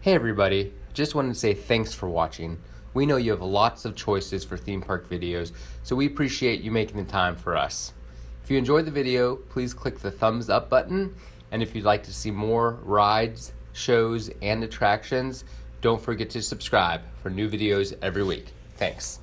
Hey everybody, just wanted to say thanks for watching. We know you have lots of choices for theme park videos, so we appreciate you making the time for us. If you enjoyed the video, please click the thumbs up button, and if you'd like to see more rides, shows, and attractions, don't forget to subscribe for new videos every week. Thanks.